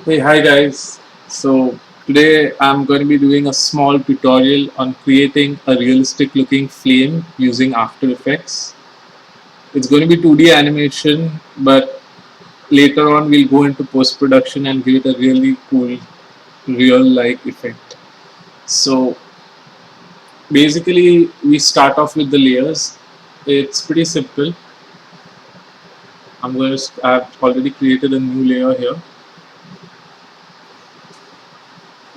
Hey, hi guys. So today I'm going to be doing a small tutorial on creating a realistic looking flame using After Effects. It's going to be 2D animation, but later on we'll go into post production and give it a really cool real like effect. So basically we start off with the layers. It's pretty simple. I've already created a new layer here.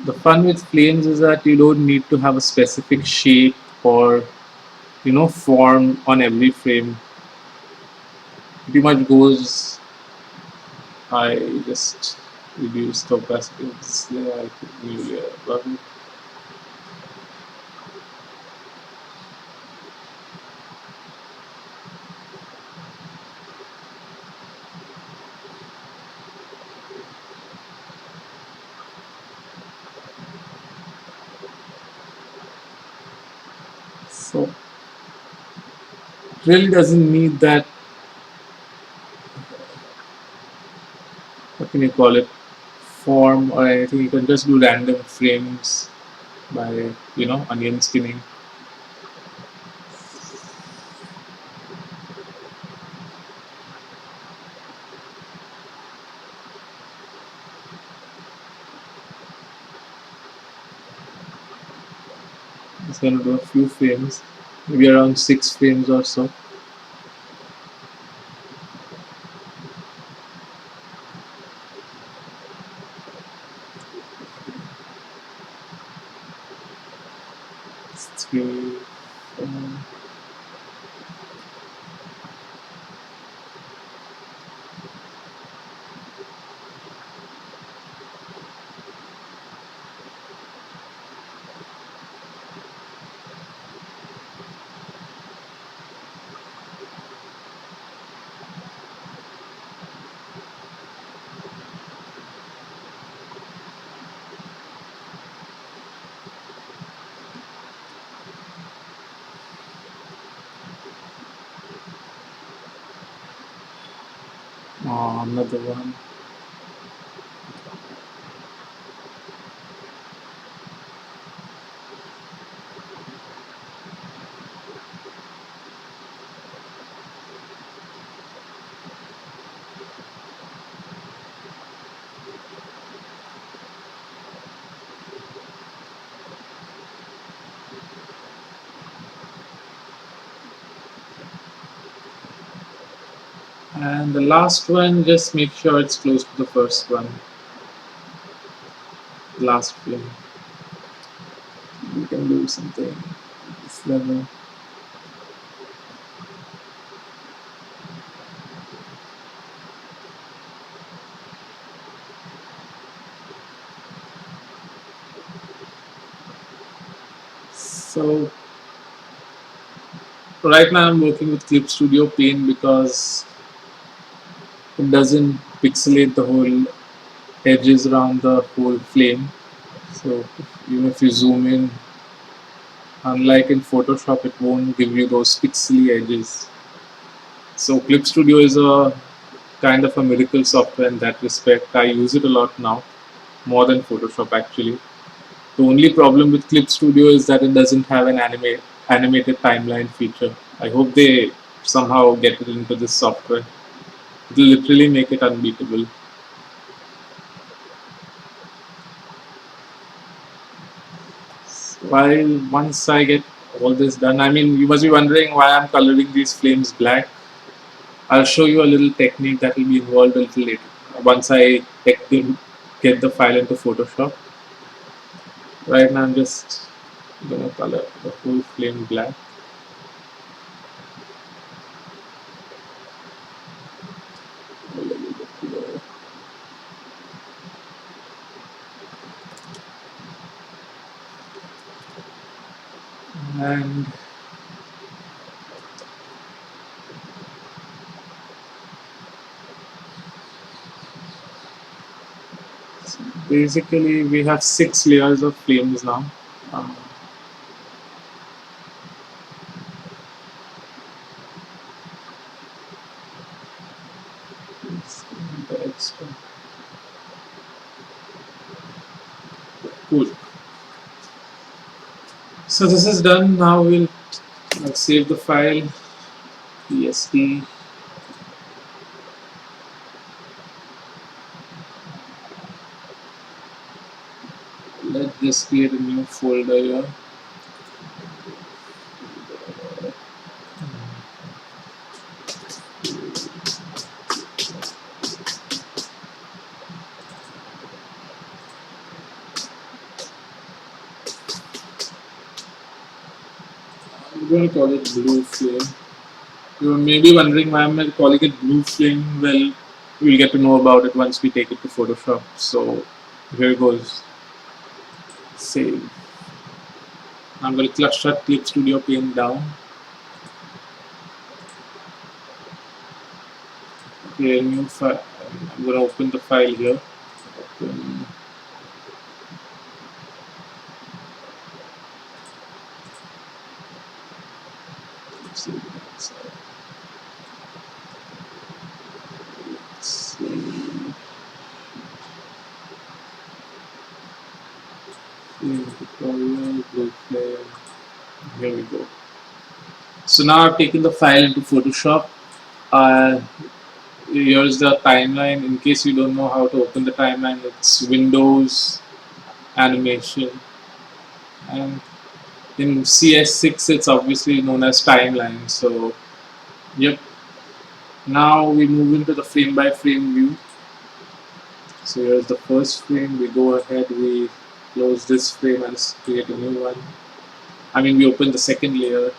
The fun with flames is that you don't need to have a specific shape or form on every frame. Pretty much goes. I just reduce the opacity of this layer. I put new layer above it. So it really doesn't need that, what can you call it, form or anything. You can just do random frames by onion skinning. Just gonna do a few frames, maybe around 6 frames or so. Three, four. Another one. And the last one, just make sure it's close to the first one. Last frame. You can do something at this level. So right now I'm working with Clip Studio Paint because it doesn't pixelate the whole edges around the whole flame. So even if you zoom in, unlike in Photoshop, it won't give you those pixely edges. So Clip Studio is a kind of a miracle software in that respect. I use it a lot now, more than Photoshop actually. The only problem with Clip Studio is that it doesn't have an animated timeline feature. I hope they somehow get it into this software. It will literally make it unbeatable. While once I get all this done, I mean, you must be wondering why I'm coloring these flames black. I'll show you a little technique that will be involved a little later. Once I get the file into Photoshop. Right now I'm just gonna color the whole flame black. A little bit below. And basically we have 6 layers of flames now. Um, the extra. Cool. So this is done. Now I'll save the file. PSD. Let's just create a new folder here. I'm going to call it Blue Flame. You may be wondering why I'm calling it Blue Flame. Well, we'll get to know about it once we take it to Photoshop. So here goes. Save. I'm going to shut Clip Studio pane down. Create a new file. I'm going to open the file here. Open. See, tutorial, Blue Flame. Here we go. So now I've taken the file into Photoshop. Here's the timeline. In case you don't know how to open the timeline, it's Windows, Animation, and in CS6 it's obviously known as timeline. So yep. Now we move into the frame by frame view. So here's the first frame. We go ahead, we close this frame and create a new one. I mean, we open the second layer.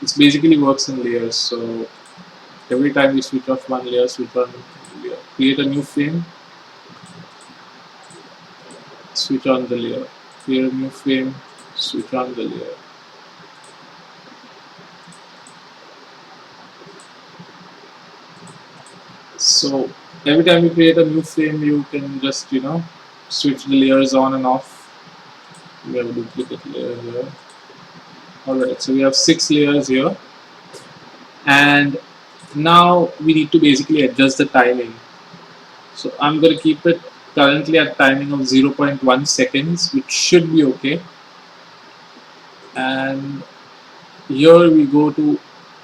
It basically works in layers. So every time we switch off one layer, switch on layer, create a new frame, switch on the layer, create a new frame, switch on the layer. So every time you create a new frame, you can just switch the layers on and off. We have a duplicate layer here. Alright, so we have 6 layers here, and now we need to basically adjust the timing. So I'm going to keep it currently at timing of 0.1 seconds, which should be okay. And here we go to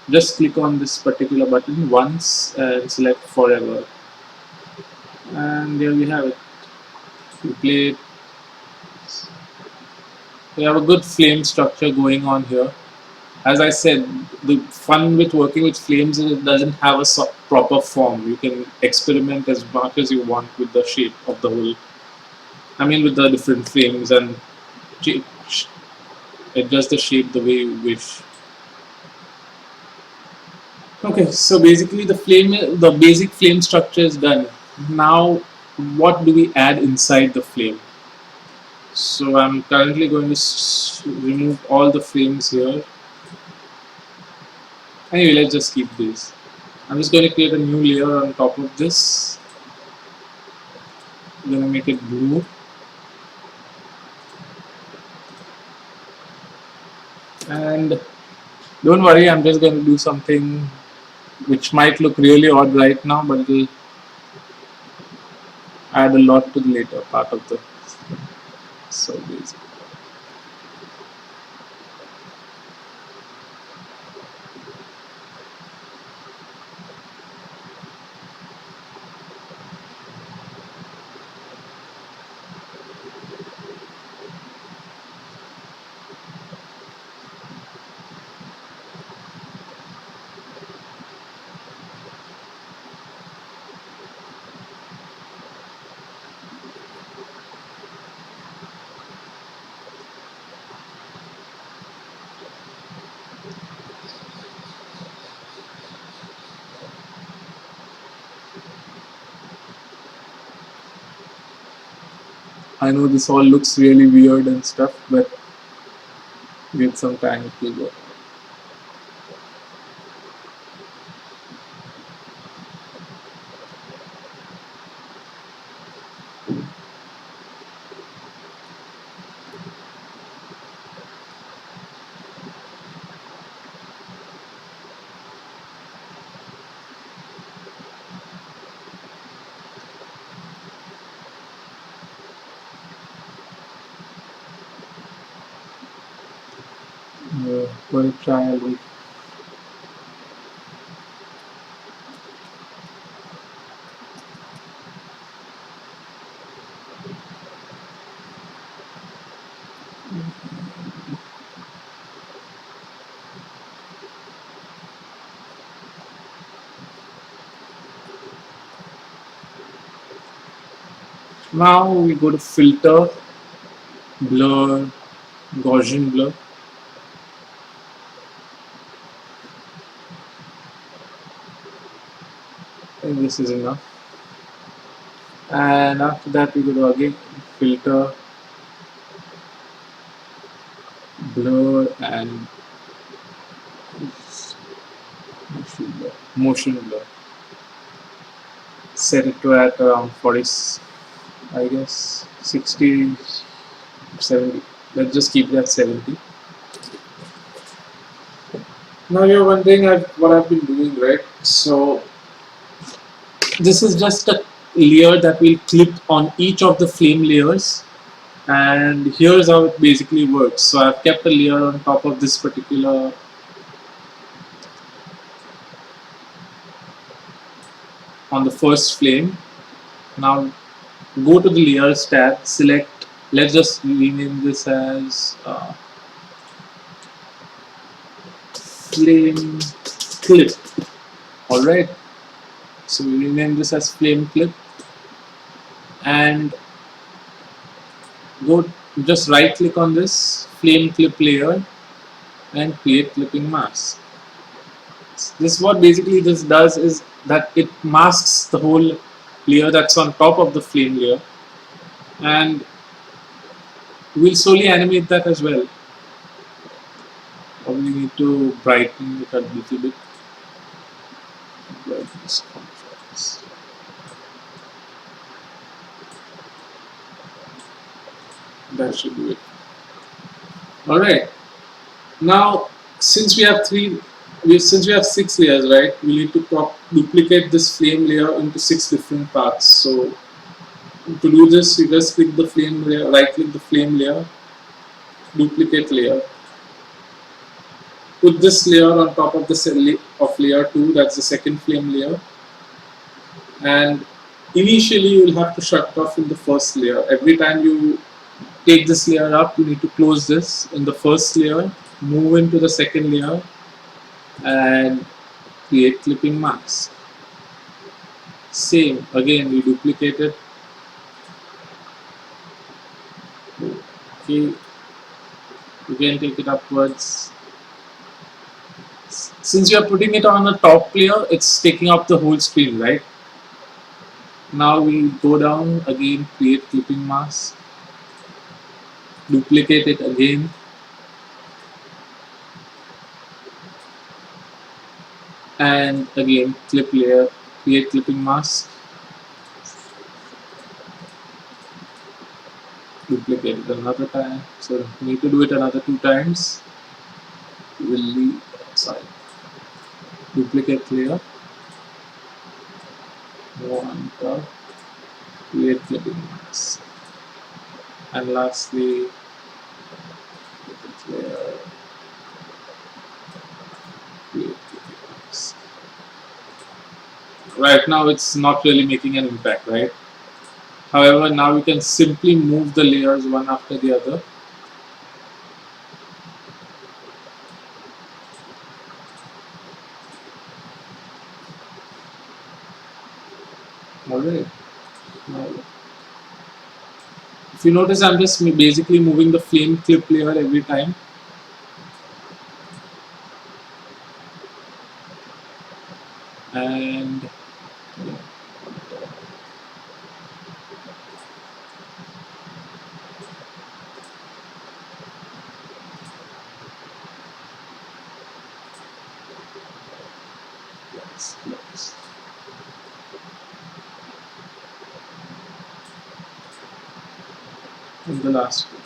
just click on this particular button once and select forever. And there we have it. We play it. We have a good flame structure going on here. As I said, the fun with working with flames is it doesn't have a proper form. You can experiment as much as you want with the shape of the whole. I mean, with the different flames and adjust the shape the way you wish. Okay, so basically the basic flame structure is done. Now, what do we add inside the flame? So I'm currently going to remove all the frames here. Anyway, let's just keep this. I'm just going to create a new layer on top of this. I'm going to make it blue. And don't worry, I'm just going to do something which might look really odd right now, but it will add a lot to the later part of the so basic. I know this all looks really weird and stuff, but give some time to go. Going to try a little. Now we go to filter, blur, Gaussian blur. And this is enough. And after that we go to again filter, blur, and motion blur. Set it to at around 40, I guess 60, 70. Let's just keep that 70. Now you're wondering what I've been doing, right? So this is just a layer that will clip on each of the flame layers, and here's how it basically works. So I've kept a layer on top of this particular on the first flame. Now go to the layers tab, select, let's just rename this as flame clip. Alright, so we rename this as flame clip, and go just right click on this flame clip layer and create clipping mask. This what basically this does is that it masks the whole layer that's on top of the flame layer, and we'll slowly animate that as well. Probably need to brighten it a little bit. Brightness contrast. That should do it. Alright. Now since we have since we have 6 layers, right, we need to duplicate this flame layer into 6 different parts. So to do this, you just click the flame layer, right click the flame layer, duplicate layer, put this layer on top of the cell of layer 2, that's the second flame layer, and initially you will have to shut off in the first layer. Every time you take this layer up, you need to close this in the first layer, move into the second layer, and create clipping mask. Same, again we duplicate it. Okay, again take it upwards. Since you are putting it on the top layer, it's taking up the whole screen, right? Now we go down, again create clipping mask, duplicate it again, and again clip layer, create clipping mask, duplicate it another time. So we need to do it another 2 times. We'll leave, sorry, duplicate layer, one top, create clipping mask, and lastly layer, create clipping mask. Right now it's not really making an impact, right? However, now we can simply move the layers one after the other. Alright. Now, if you notice, I'm just basically moving the flame clip layer every time. And and the last one.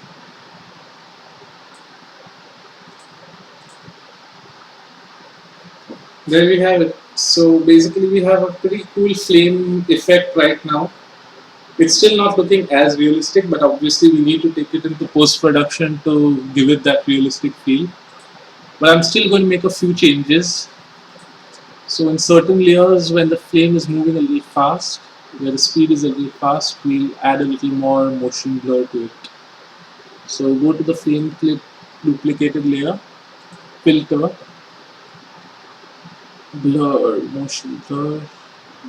There we have it. So basically we have a pretty cool flame effect right now. It's still not looking as realistic, but obviously we need to take it into post-production to give it that realistic feel. but I'm still going to make a few changes. So in certain layers, when the flame is moving a little fast, where the speed is a little fast, we'll add a little more motion blur to it. So go to the flame clip duplicated layer, filter, blur, motion blur.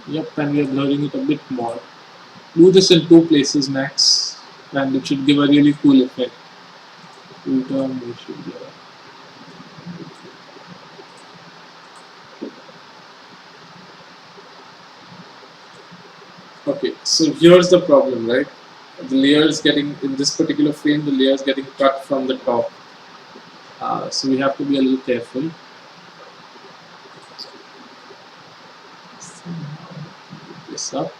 Yep, and we are blurring it a bit more. Do this in 2 places max, and it should give a really cool effect. Filter, motion blur. Okay, so here's the problem, right? The layer is getting, in this particular frame, the layer is getting cut from the top. So we have to be a little careful. This up.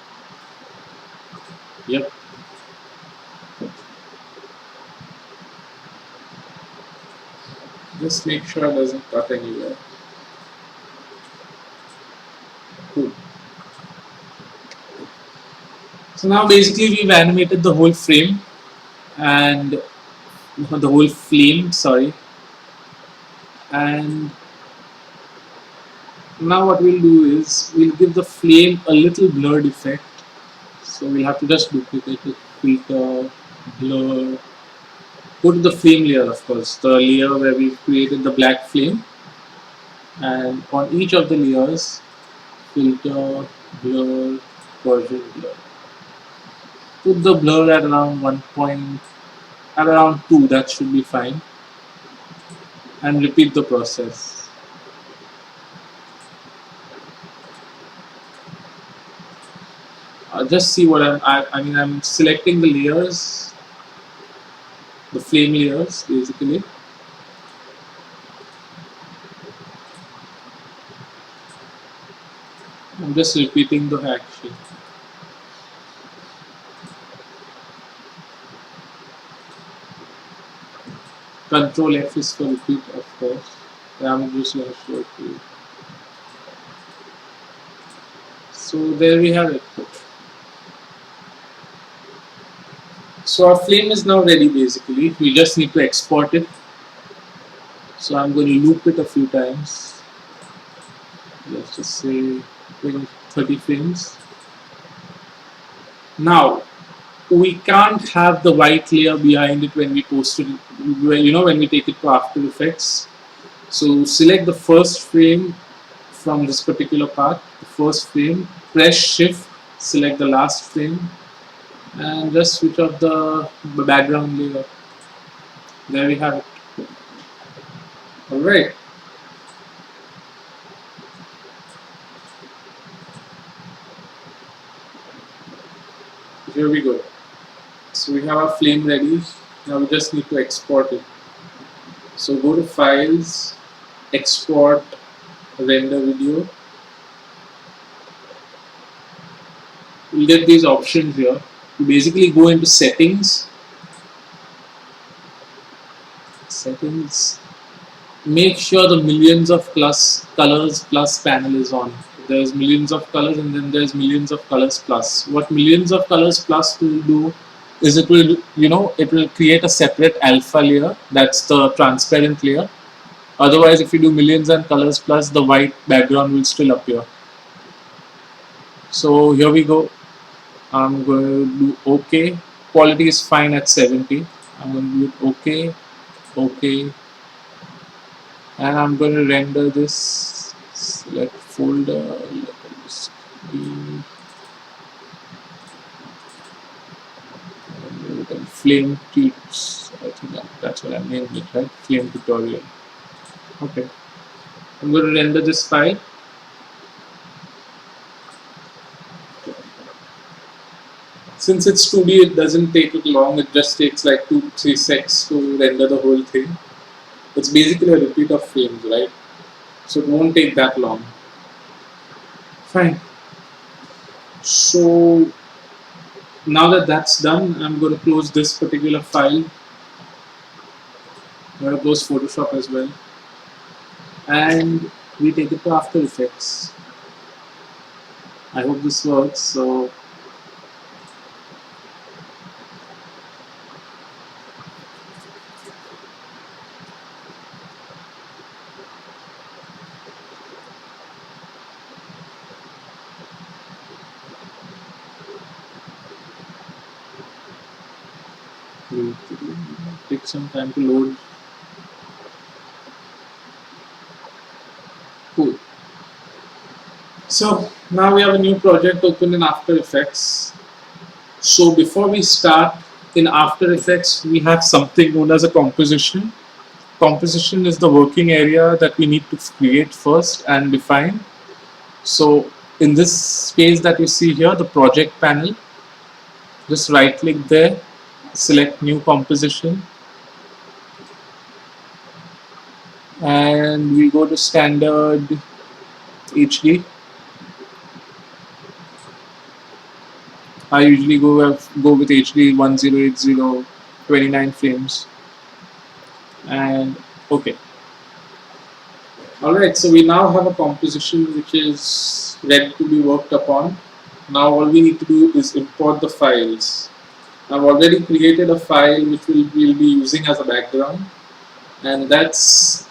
Yep. Just make sure it doesn't cut anywhere. Cool. So now basically we've animated the whole frame and the whole flame, sorry. And now what we'll do is we'll give the flame a little blurred effect. So we'll have to just duplicate it, filter, blur. Go to the flame layer, of course, the layer where we've created the black flame. And on each of the layers, filter, blur, version blur. Put the blur at around 1 point, at around 2, that should be fine. And repeat the process. Just see what I mean, I'm selecting the layers, the flame layers basically. I'm just repeating the action. Control F is for repeat, of course. I'm just going to show it to you. So there we have it. So our flame is now ready basically. We just need to export it. So I'm going to loop it a few times. Let's just say 20, 30 frames. Now, we can't have the white layer behind it when we post it, when we take it to After Effects. So select the first frame from this particular part, the first frame, press shift, select the last frame, and just switch off the background layer. There we have it. Alright, here we go. So we have our flame ready. Now we just need to export it. So go to Files, Export, Render Video. You'll get these options here. You basically go into Settings. Make sure the millions of colors plus panel is on. There's millions of colors and then there's millions of colors plus. What millions of colors plus will do is it will create a separate alpha layer. That's the transparent layer. Otherwise, if you do millions and colors plus, the white background will still appear. So here we go. I'm going to do OK. Quality is fine at 70. I'm going to do OK, OK, and I'm going to render this. Select folder. Flame tubes. I think that's what I named it, right? Flame tutorial. Okay. I'm going to render this file. Since it's 2D, it doesn't take it long. It just takes like 2-3 seconds to render the whole thing. It's basically a repeat of frames, right? So it won't take that long. Fine. So now that that's done, I'm going to close this particular file. I'm going to close Photoshop as well. And we take it to After Effects. I hope this works. So Will take some time to load. Cool. So now we have a new project open in After Effects. So before we start in After Effects, we have something known as a composition. Composition is the working area that we need to create first and define. So in this space that you see here, the project panel, just right click there, select new composition, and we go to standard HD. I usually go with HD 1080 29 frames, and okay. Alright, so we now have a composition which is ready to be worked upon. Now all we need to do is import the files. I've already created a file which we'll be using as a background, and that's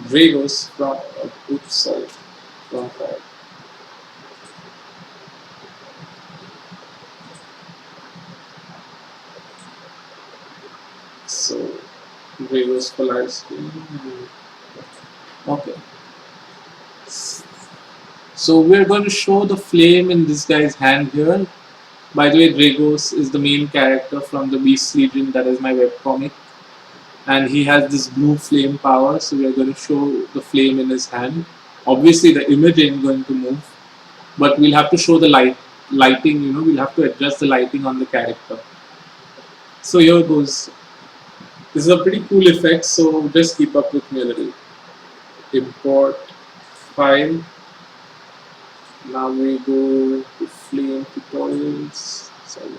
Dragos from oops, sorry, wrong file. So Dragos for live stream. Okay. So we're going to show the flame in this guy's hand here. By the way, Dragos is the main character from the Beast Legion, that is my webcomic. And he has this blue flame power, so we're going to show the flame in his hand. Obviously the image ain't going to move, but we'll have to show the lighting, we'll have to adjust the lighting on the character. So here goes. This is a pretty cool effect, so just keep up with me a little. Import file. Now we go to flame tutorials. Sorry.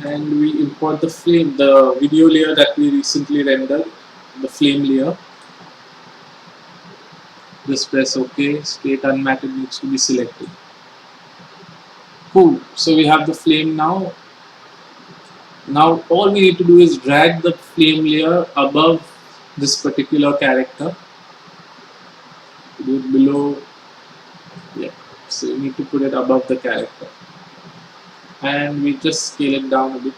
And we import the flame, the video layer that we recently rendered, the flame layer. Just press OK. State unmatted needs to be selected. Cool. So we have the flame now. Now all we need to do is drag the flame layer above this particular character. Do it below. Yeah. So you need to put it above the character. And we just scale it down a bit.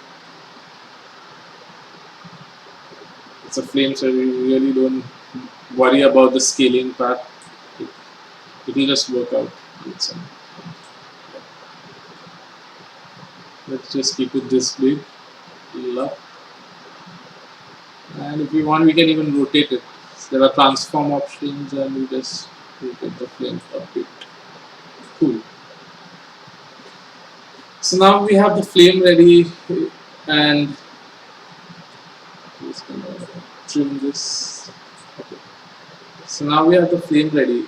It's a flame, so we really don't worry about the scaling part. It will just work out. Let's just keep it this big. And if we want, we can even rotate it. So there are transform options, and we just rotate the flame a bit. Cool. So now we have the flame ready, and I'm just gonna trim this. Okay. So now we have the flame ready.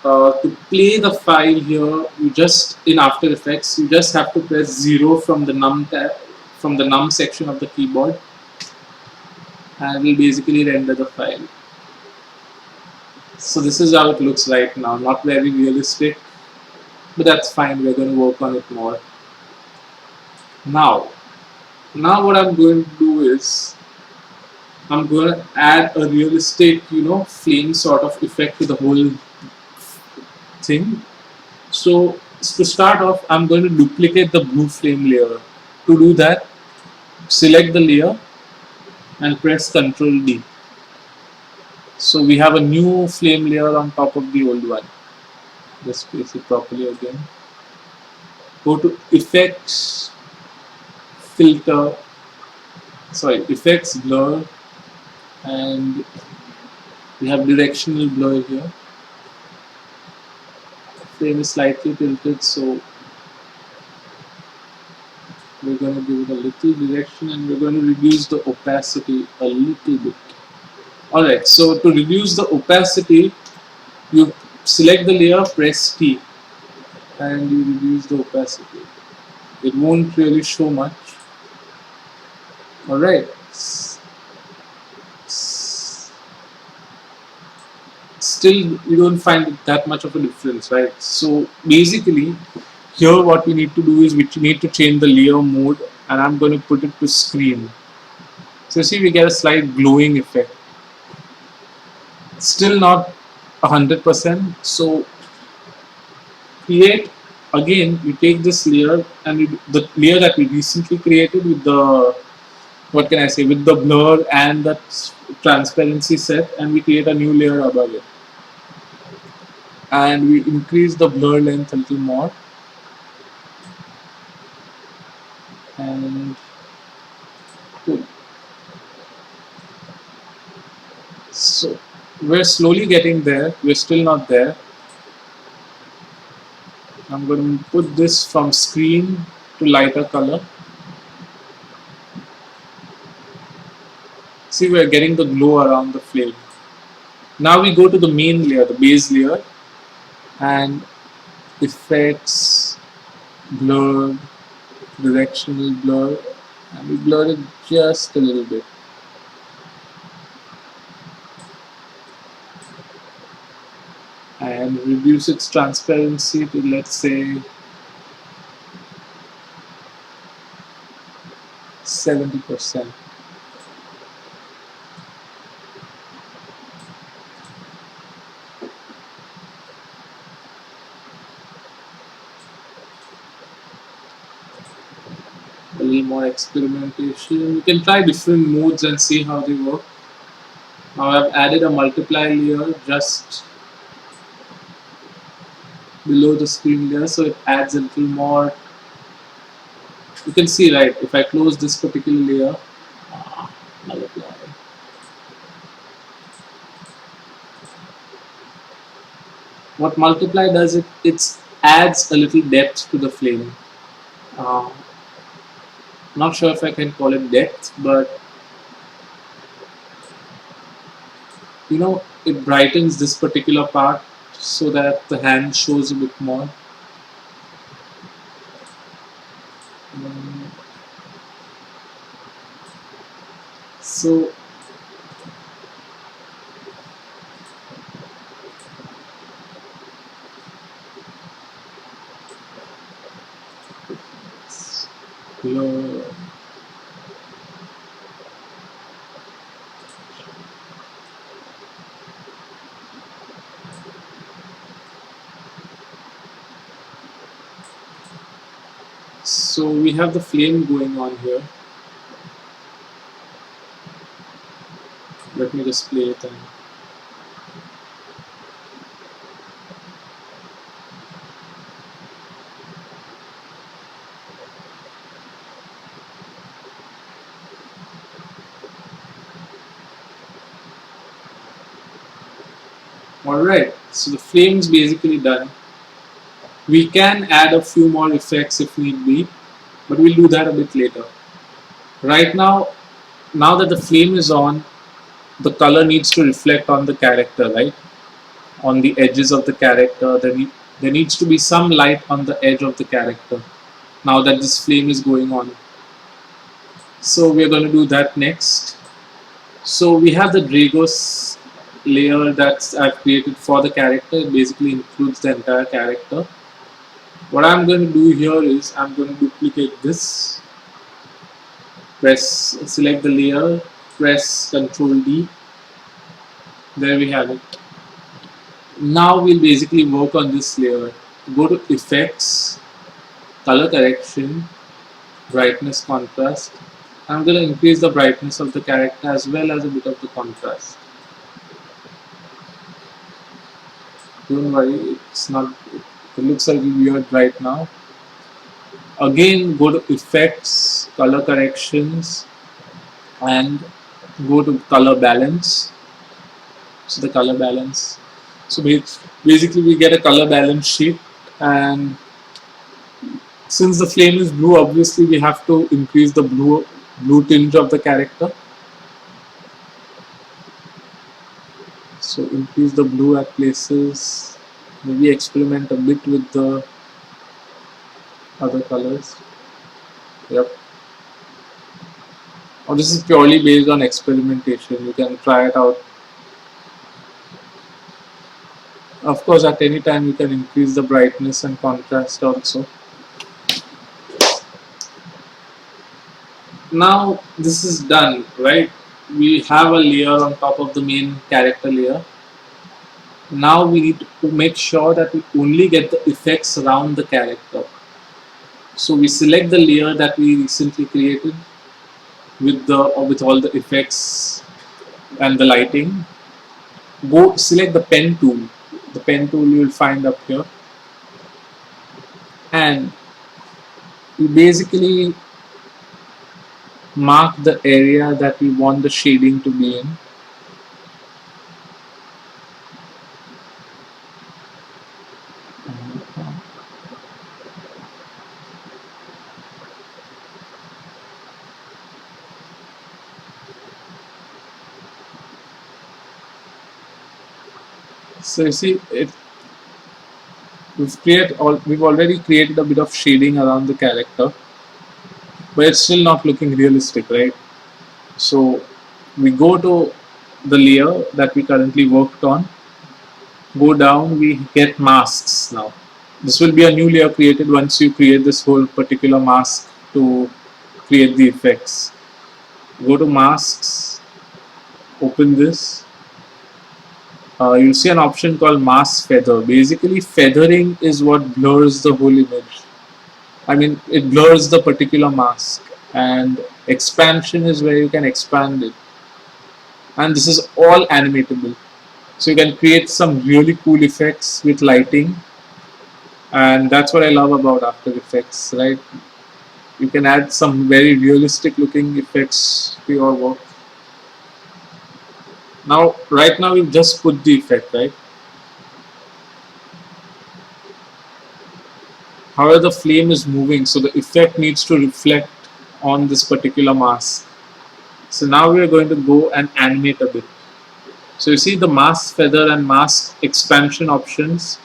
To play the file here, you just in After Effects, you just have to press 0 from the num tab, from the num section of the keyboard, and we'll basically render the file. So this is how it looks right now. Not very realistic, but that's fine. We're going to work on it more. Now what I'm going to do is I'm going to add a realistic, flame sort of effect to the whole thing. So to start off, I'm going to duplicate the blue flame layer. To do that, select the layer and press Ctrl D. So we have a new flame layer on top of the old one. Just place it properly again. Go to Effects, Filter, Effects, Blur, and we have Directional Blur here. Frame is slightly tilted, so we're going to give it a little direction, and we're going to reduce the opacity a little bit. Alright, so to reduce the opacity, you select the layer, press T, and you reduce the opacity. It won't really show much. Alright. Still, you don't find that much of a difference, right? So basically, here what we need to do is we need to change the layer mode, and I'm going to put it to screen. So see, we get a slight glowing effect. Still not 100%. So create Again, you take this layer and the layer that we recently created with the, what can I say, with the blur and the transparency set, and we create a new layer above it. And we increase the blur length a little more. And cool. So we're slowly getting there. We're still not there. I'm going to put this from screen to lighter color. See, we're getting the glow around the flame. Now we go to the main layer, the base layer, and effects, blur, directional blur, and we blur it just a little bit. And reduce its transparency to, let's say, 70%. A little more experimentation. You can try different modes and see how they work. Now I've added a multiply layer just below the screen layer, so it adds a little more. You can see, right, if I close this particular layer, multiply. What multiply does, it adds a little depth to the flame. Uh, Not sure if I can call it depth, but it brightens this particular part so that the hand shows a bit more. So blur. So we have the flame going on here. Let me just play it. Alright, so the flame is basically done. We can add a few more effects if need be, but we'll do that a bit later. Right now, now that the flame is on, the color needs to reflect on the character, right? On the edges of the character. There needs to be some light on the edge of the character now that this flame is going on. So we're going to do that next. So we have the Dragos layer that I've created for the character. It basically includes the entire character. What I'm going to do here is I'm going to duplicate this. Select the layer, press Ctrl D. There we have it. Now we'll basically work on this layer. Go to Effects, Color Correction, Brightness, Contrast. I'm going to increase the brightness of the character as well as a bit of the contrast. Don't worry, it looks a little weird right now. Again, go to Effects, Color Corrections, and go to Color Balance. So the color balance. So basically we get a color balance sheet, and since the flame is blue, obviously we have to increase the blue tinge of the character. So increase the blue at places, maybe experiment a bit with the other colors. Yep. Or this is purely based on experimentation. You can try it out. Of course, at any time you can increase the brightness and contrast also. Now this is done, right? We have a layer on top of the main character layer. Now we need to make sure that we only get the effects around the character. So we select the layer that we recently created with all the effects and the lighting. Go select the pen tool. The pen tool you will find up here, and we basically mark the area that we want the shading to be in. So you see, we've already created a bit of shading around the character, but it's still not looking realistic, right? So we go to the layer that we currently worked on, go down, we get masks now. This will be a new layer created once you create this whole particular mask to create the effects. Go to masks, open this. You'll see an option called mask feather. Basically, feathering is what blurs the whole image. I mean, it blurs the particular mask, and expansion is where you can expand it. And this is all animatable. So you can create some really cool effects with lighting, and that's what I love about After Effects, right? You can add some very realistic looking effects to your work. Now, right now, we just put the effect, right? However, the flame is moving, so the effect needs to reflect on this particular mask. So now we are going to go and animate a bit. So you see the mask feather and mask expansion options,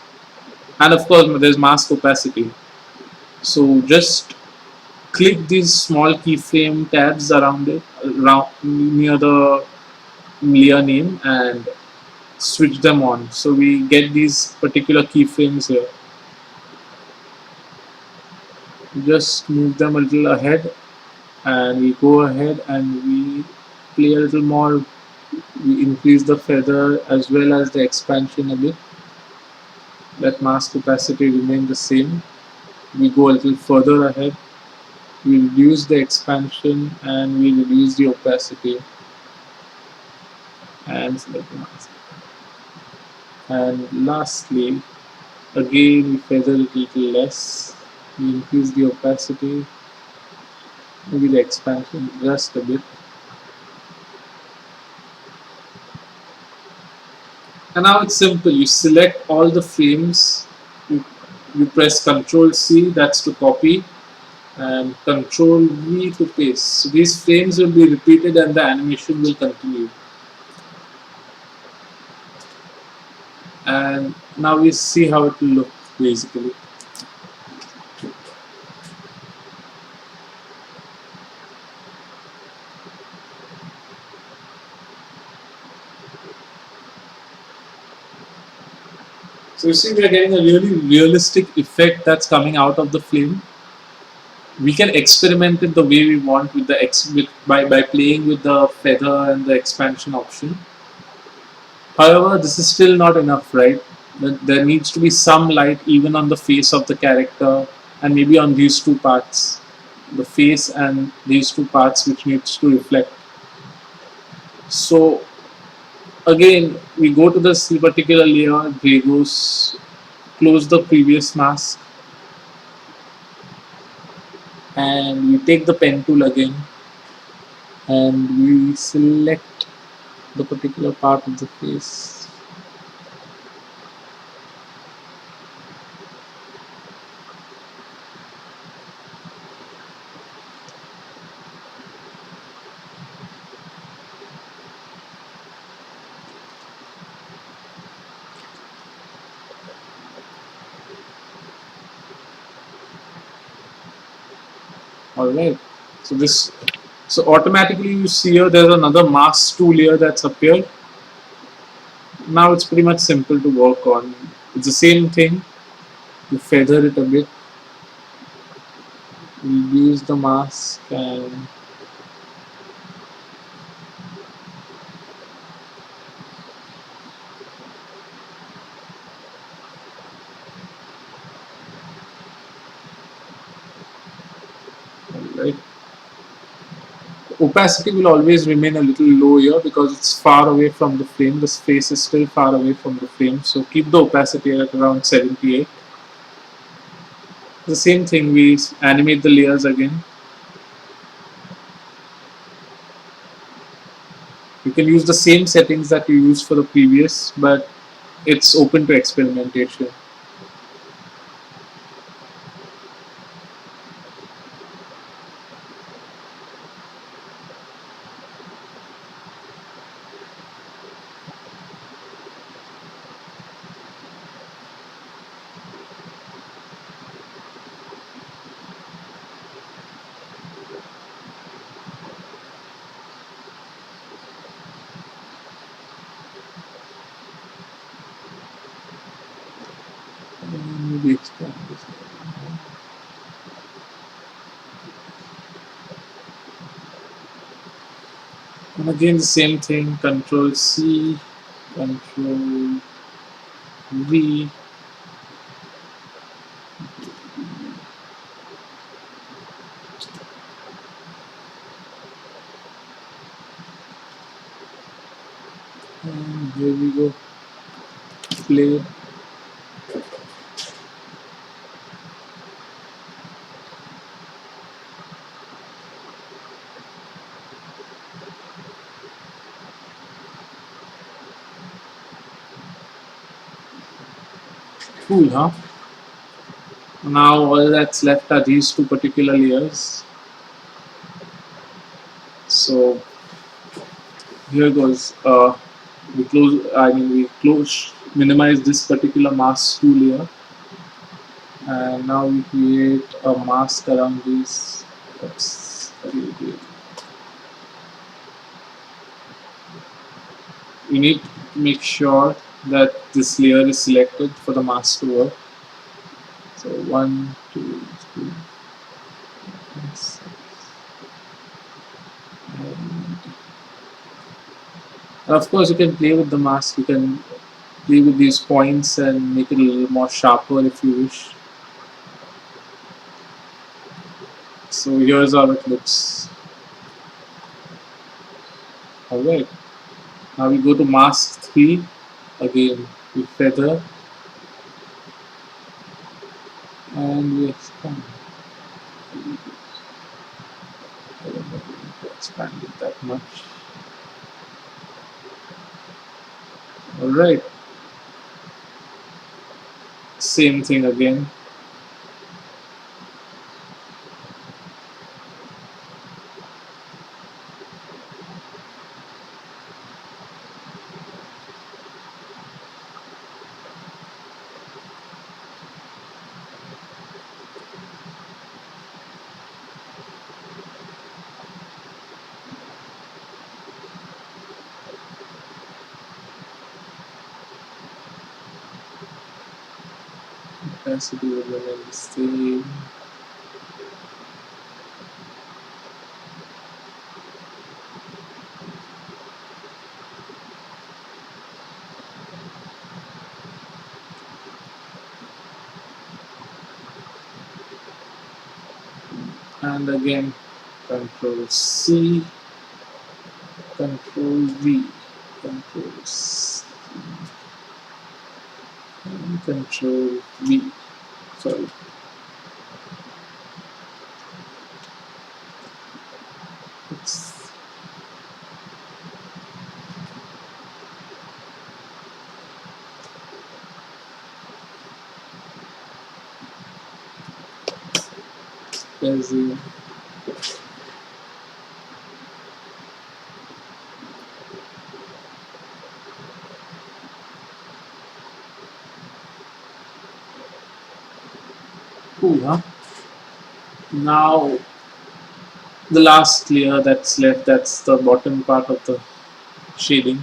and of course there's mask opacity. So just click these small keyframe tabs around it, around near the layer name, and switch them on. So we get these particular keyframes here. Just move them a little ahead, and we go ahead and we play a little more. We increase the feather as well as the expansion a bit. Let mask opacity remain the same. We go a little further ahead. We reduce the expansion and we reduce the opacity and select the mask. And lastly, again we feather it a little less. We increase the opacity, maybe the expansion just a bit. And now it's simple. You select all the frames. You, you press Ctrl C, that's to copy, and Ctrl V to paste. So these frames will be repeated and the animation will continue. And now we see how it will look basically. So you see we are getting a really realistic effect that's coming out of the flame. We can experiment it the way we want with by playing with the feather and the expansion option. However, this is still not enough, right? There needs to be some light even on the face of the character and maybe on these two parts, the face and these two parts which needs to reflect. So again, we go to this particular layer, gray goose, close the previous mask, and we take the pen tool again and we select the particular part of the face. Alright, so this, so automatically you see here there's another mask 2 layer that's appeared. Now it's pretty much simple to work on. It's the same thing. You feather it a bit, reduce the mask, and opacity will always remain a little low here because it's far away from the frame. The space is still far away from the frame, so keep the opacity at around 78. The same thing, we animate the layers again. You can use the same settings that you used for the previous, but it's open to experimentation. Maybe expand this. And again the same thing, Control C, Control V. And here we go. Play. Cool, huh? Now all that's left are these two particular layers. So here goes. Minimize this particular mask 2 layer, and now we create a mask around this. Oops, you need to make sure that this layer is selected for the mask to work. So 1, 2, 3, 4, 6. And of course, you can play with the mask. You can play with these points and make it a little more sharper if you wish. So here's how it looks. Alright. Now we go to mask 3. Again, we feather. And we expand. I don't know if we need to expand it that much. Alright. Same thing again. Opacity will remain the same. And again, Control C, Control V, Control C, and Control V. Sorry. It's busy. Cool, huh? Now the last layer that's left, that's the bottom part of the shading.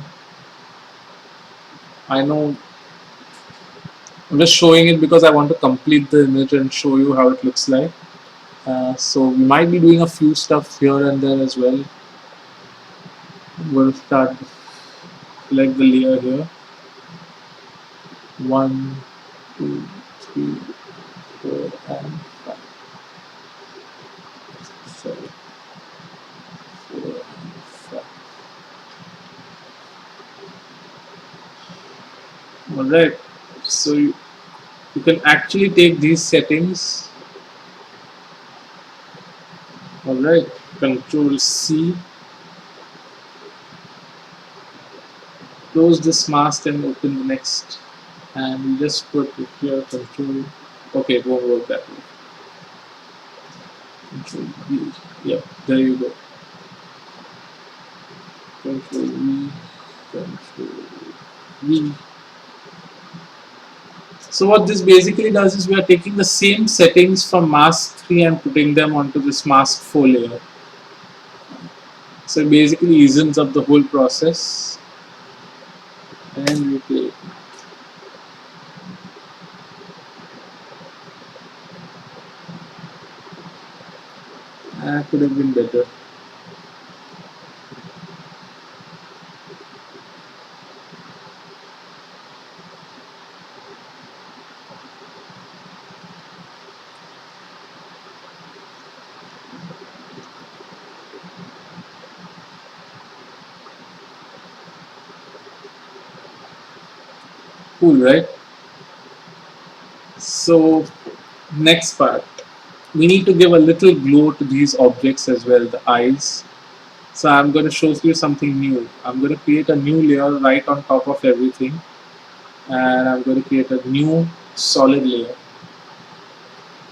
I know I'm just showing it because I want to complete the image and show you how it looks like. So we might be doing a few stuff here and there as well. We'll start select the layer here. 1, 2, 3, 4, and 5. 7, 4, Alright, so you can actually take these settings. Alright, Control C, close this mask and open the next. And we just put it here, Control. Okay, it won't work that way. Control V. Yep, there you go. Control V, Control V. So what this basically does is we are taking the same settings from mask 3 and putting them onto this mask 4 layer. So it basically eases up the whole process. And we play it. Could have been better. Cool, right? So next part, we need to give a little glow to these objects as well, the eyes. So I'm going to show you something new. I'm going to create a new layer right on top of everything, and I'm going to create a new solid layer,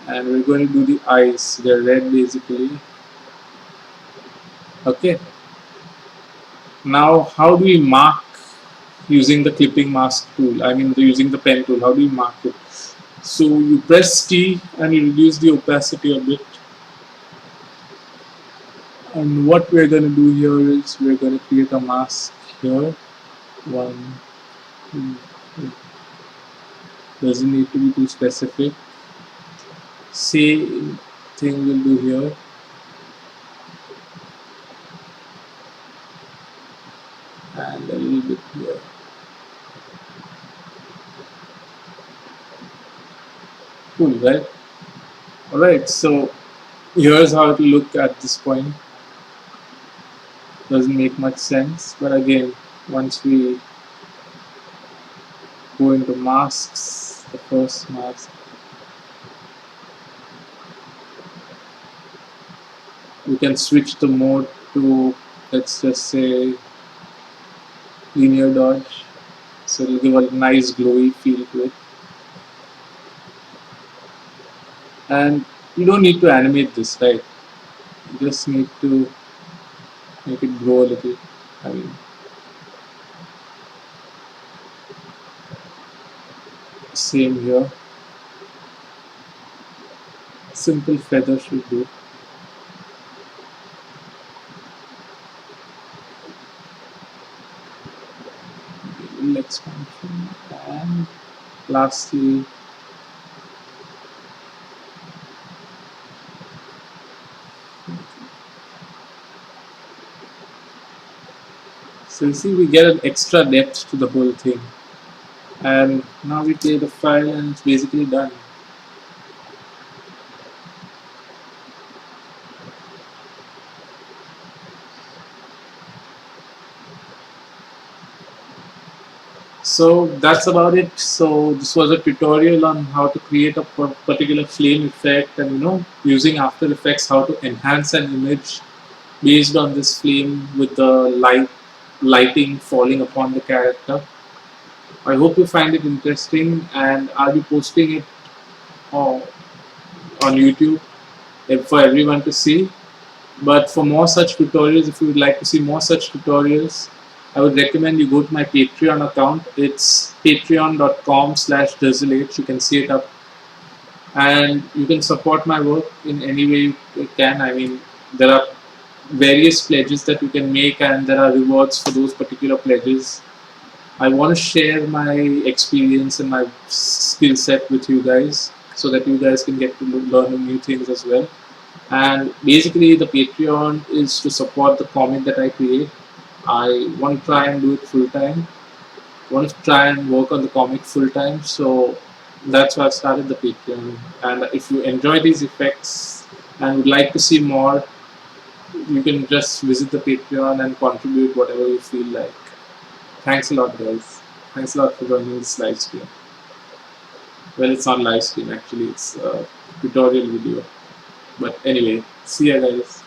and we're going to do the eyes. They're red basically. Okay, now how do we mark using the clipping mask tool? I mean using the pen tool, how do you mark it? So you press T and you reduce the opacity a bit. And what we're going to do here is we're going to create a mask here. One, two, three. Doesn't need to be too specific. Same thing we'll do here. And a little bit here. Cool, right? Alright, so here's how it will look at this point. Doesn't make much sense, but again, once we go into masks, the first mask, we can switch the mode to, let's just say, linear dodge, so it'll give a nice glowy feel to it. And you don't need to animate this, right? You just need to make it grow a little. I mean, same here. Simple feather should do. Little expansion, and lastly, so you see we get an extra depth to the whole thing. And now we play the file and it's basically done. So that's about it. So this was a tutorial on how to create a particular flame effect, and using After Effects how to enhance an image based on this flame with the lighting falling upon the character. I hope you find it interesting, and I'll be posting it uh, on YouTube for everyone to see. But for more such tutorials, if you would like to see more such tutorials, I would recommend you go to my Patreon account. It's patreon.com/drizzleH. You can see it up. And you can support my work in any way you can. I mean, there are various pledges that you can make, and there are rewards for those particular pledges. I want to share my experience and my skill set with you guys so that you guys can get to learn new things as well. And basically, the Patreon is to support the comic that I create. I want to try and do it full time. I want to try and work on the comic full time. So that's why I started the Patreon. And if you enjoy these effects and would like to see more, you can just visit the Patreon and contribute whatever you feel like. Thanks a lot, guys. Thanks a lot for joining this live stream. Well, it's not live stream actually, it's a tutorial video. But anyway, see ya guys.